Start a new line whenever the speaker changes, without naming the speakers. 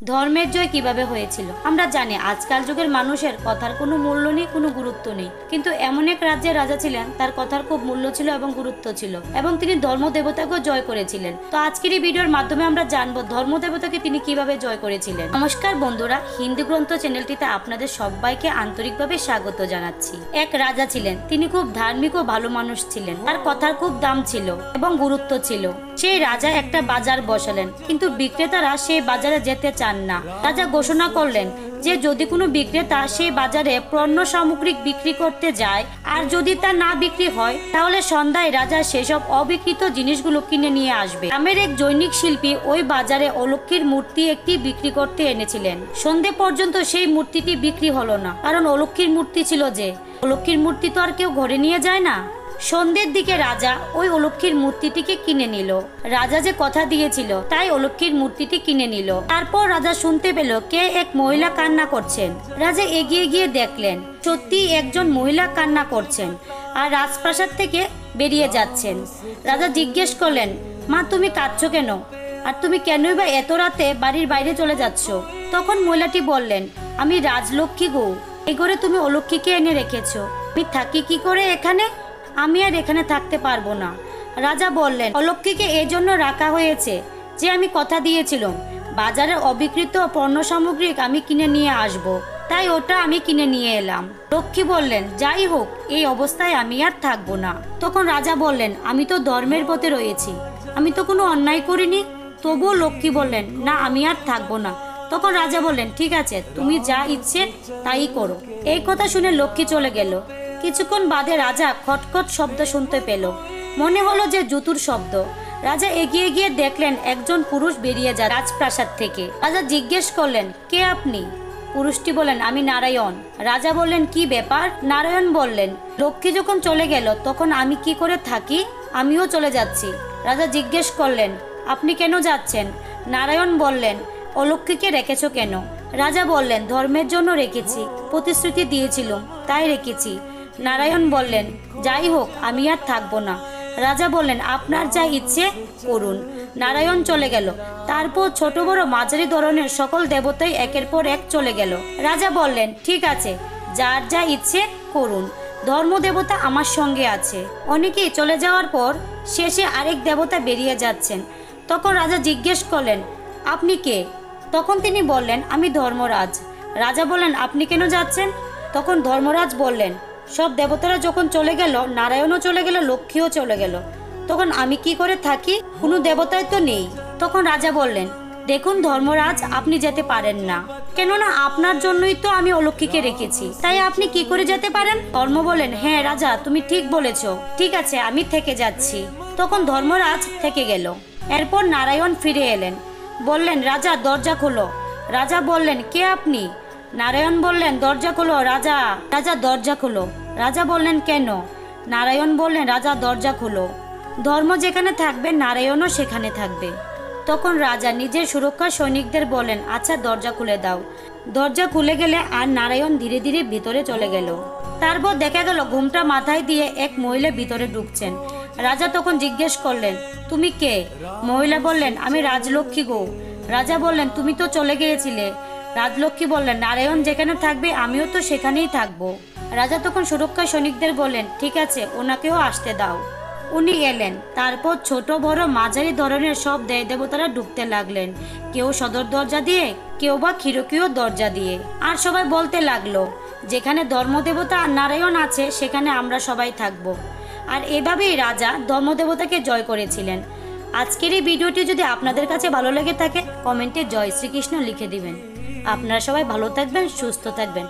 ধর্মের জয় কিভাবে হয়েছিল। আমরা জানি আজকাল যুগের মানুষের কথার কোনো মূল্য নেই, কোনো গুরুত্ব নেই, কিন্তু এমন এক রাজ্যের রাজা ছিলেন, তার কথার খুব মূল্য ছিল এবং গুরুত্ব ছিল, এবং তিনি ধর্মদেবতাকেও জয় করেছিলেন। তো আজকের এই ভিডিওর মাধ্যমে আমরা জানবো ধর্মদেবতাকে তিনি কিভাবে জয় করেছিলেন। নমস্কার বন্ধুরা, হিন্দু গ্রন্থ চ্যানেলটিতে আপনাদের সবাইকে আন্তরিকভাবে স্বাগত জানাচ্ছি। এক রাজা ছিলেন, তিনি খুব ধার্মিক ও ভালো মানুষ ছিলেন, তার কথার খুব দাম ছিল এবং গুরুত্ব ছিল। সেই রাজা একটা বাজার বসালেন, কিন্তু বিক্রেতারা সেই বাজারে যেতে চান না। রাজা ঘোষণা করলেন যে যদি কোনো বিক্রেতা সেই বাজারে পণ্য সামগ্রী বিক্রি করতে যায় আর যদি তা না বিক্রি হয়, তাহলে সন্ধ্যায় রাজা সেসব অবিকৃত জিনিসগুলো কিনে নিয়ে আসবে। গ্রামের এক জৈনিক শিল্পী ওই বাজারে অলক্ষ্মীর মূর্তি একটি বিক্রি করতে এনেছিলেন। সন্ধে পর্যন্ত সেই মূর্তিটি বিক্রি হলো না, কারণ অলক্ষ্মীর মূর্তি ছিল যে। অলক্ষ্মীর মূর্তি তো আর কেউ ঘরে নিয়ে যায় না। সন্ধ্যের দিকে রাজা ওই অলক্ষ্মীর মূর্তিটিকে কিনে নিল। রাজা যে কথা দিয়েছিল তাই অলক্ষ্মীর মূর্তিটি কিনে নিল। তারপর রাজা শুনতে পেল কে এক মহিলা কান্না করছেন। রাজা এগিয়ে গিয়ে দেখলেন সত্যি একজন মহিলা কান্না করছেন আর রাজপ্রাসাদ থেকে বেরিয়ে যাচ্ছেন। রাজা জিজ্ঞেস করলেন, মা তুমি কাঁদছো কেন, আর তুমি কেনই বা এত রাতে বাড়ির বাইরে চলে যাচ্ছ? তখন মহিলাটি বললেন, আমি রাজলক্ষ্মী গো, এই ঘরে তুমি অলক্ষ্মীকে এনে রেখেছো, আমি থাকি কি করে এখানে? আমি আর এখানে থাকতে পারবো না। রাজা বললেন, অলক্ষ্মীকে এই জন্য রাখা হয়েছে যে আমি কথা দিয়েছিলাম বাজারে অবিকৃত পণ্য সামগ্রী আমি কিনে নিয়ে আসব, তাই ওটা আমি কিনে নিয়ে এলাম। লক্ষ্মী বললেন, যাই হোক, এই অবস্থায় আমি আর থাকবো না। তখন রাজা বললেন, আমি তো ধর্মের পথে রয়েছি, আমি তো কোনো অন্যায় করিনি। তবুও লক্ষ্মী বললেন, না আমি আর থাকবো না। তখন রাজা বললেন, ঠিক আছে, তুমি যা ইচ্ছে তাই করো। এই কথা শুনে লক্ষ্মী চলে গেল। কিছুক্ষণ বাদে রাজা খটখট শব্দ শুনতে পেল, মনে হলো যে জুতুর শব্দ। রাজা এগিয়ে গিয়ে দেখলেন একজন পুরুষ বেরিয়ে যায় রাজপ্রাসাদ থেকে। রাজা জিজ্ঞেস করলেন, কে আপনি? পুরুষটি বললেন, আমি নারায়ণ। রাজা বললেন, কি ব্যাপার? নারায়ণ বললেন, লক্ষ্মী যখন চলে গেল তখন আমি কি করে থাকি? আমিও চলে যাচ্ছি। রাজা জিজ্ঞেস করলেন, আপনি কেন যাচ্ছেন? নারায়ণ বললেন, অলক্ষ্মীকে রেখেছো কেন? রাজা বললেন, ধর্মের জন্য রেখেছি, প্রতিশ্রুতি দিয়েছিলাম তাই রেখেছি। নারায়ণ বললেন, যাই হোক, আমি আর থাকবো না। রাজা বললেন, আপনার যা ইচ্ছে করুন। নারায়ণ চলে গেল। তারপর ছোট বড় মাঝারি ধরনের সকল দেবতাই একের পর এক চলে গেল। রাজা বললেন, ঠিক আছে, যার যা ইচ্ছে করুন, ধর্মদেবতা আমার সঙ্গে আছে। অনেকেই চলে যাওয়ার পর শেষে আরেক দেবতা বেরিয়ে যাচ্ছেন। তখন রাজা জিজ্ঞেস করলেন, আপনি কে? তখন তিনি বললেন, আমি ধর্মরাজ। রাজা বললেন, আপনি কেন যাচ্ছেন? তখন ধর্মরাজ বললেন, সব দেবতারা যখন চলে গেল, নারায়ণও চলে গেল, লক্ষ্মীও চলে গেল, তখন আমি কি করে থাকি? কোনো দেবতাই তো নেই। তখন রাজা বললেন, দেখুন ধর্মরাজ, আপনি যেতে পারেন না, কেননা আপনার জন্যই তো আমি অলক্ষ্মীকে রেখেছি, তাই আপনি কি করে যেতে পারেন? ধর্ম বলেন, হ্যাঁ রাজা, তুমি ঠিক বলেছ, ঠিক আছে, আমি থেকে যাচ্ছি। তখন ধর্মরাজ থেকে গেল। এরপর নারায়ণ ফিরে এলেন, বললেন, রাজা দরজা খোলো। রাজা বললেন, কে আপনি? নারায়ণ বললেন, দরজা খোলো রাজা। রাজা দরজা খোলো। রাজা বললেন, কেন? নারায়ণ বললেন, রাজা দরজা খোলো, ধর্ম যেখানে থাকবে নারায়ণও সেখানে থাকবে। তখন রাজা নিজের সুরক্ষা সৈনিকদের বলেন, আচ্ছা দরজা খুলে দাও। দরজা খুলে গেলে আর নারায়ণ ধীরে ধীরে ভিতরে চলে গেল। তারপর দেখা গেল ঘুমটা মাথায় দিয়ে এক মহিলা ভিতরে ঢুকছেন। রাজা তখন জিজ্ঞেস করলেন, তুমি কে? মহিলা বললেন, আমি রাজলক্ষ্মী গো। রাজা বললেন, তুমি তো চলে গিয়েছিলে। রাজলক্ষ্মী বললেন, নারায়ণ যেখানে থাকবে আমিও তো সেখানেই থাকবো। রাজা তখন সুরক্ষা সৈনিকদের বললেন, ঠিক আছে, ওনাকেও আসতে দাও। উনি এলেন। তারপর ছোট বড় মাঝারি ধরনের সব দেবতারা ঢুকতে লাগলেন, কেউ সদর দরজা দিয়ে, কেউ বা খিড়কিও দরজা দিয়ে। আর সবাই বলতে লাগলো, যেখানে ধর্মদেবতা আর নারায়ণ আছে সেখানে আমরা সবাই থাকবো। আর এভাবেই রাজা ধর্মদেবতাকে জয় করেছিলেন। আজকের এই ভিডিওটি যদি আপনাদের কাছে ভালো লেগে থাকে, কমেন্টে জয় শ্রীকৃষ্ণ লিখে দিবেন। আপনারা সবাই ভালো থাকবেন, সুস্থ থাকবেন।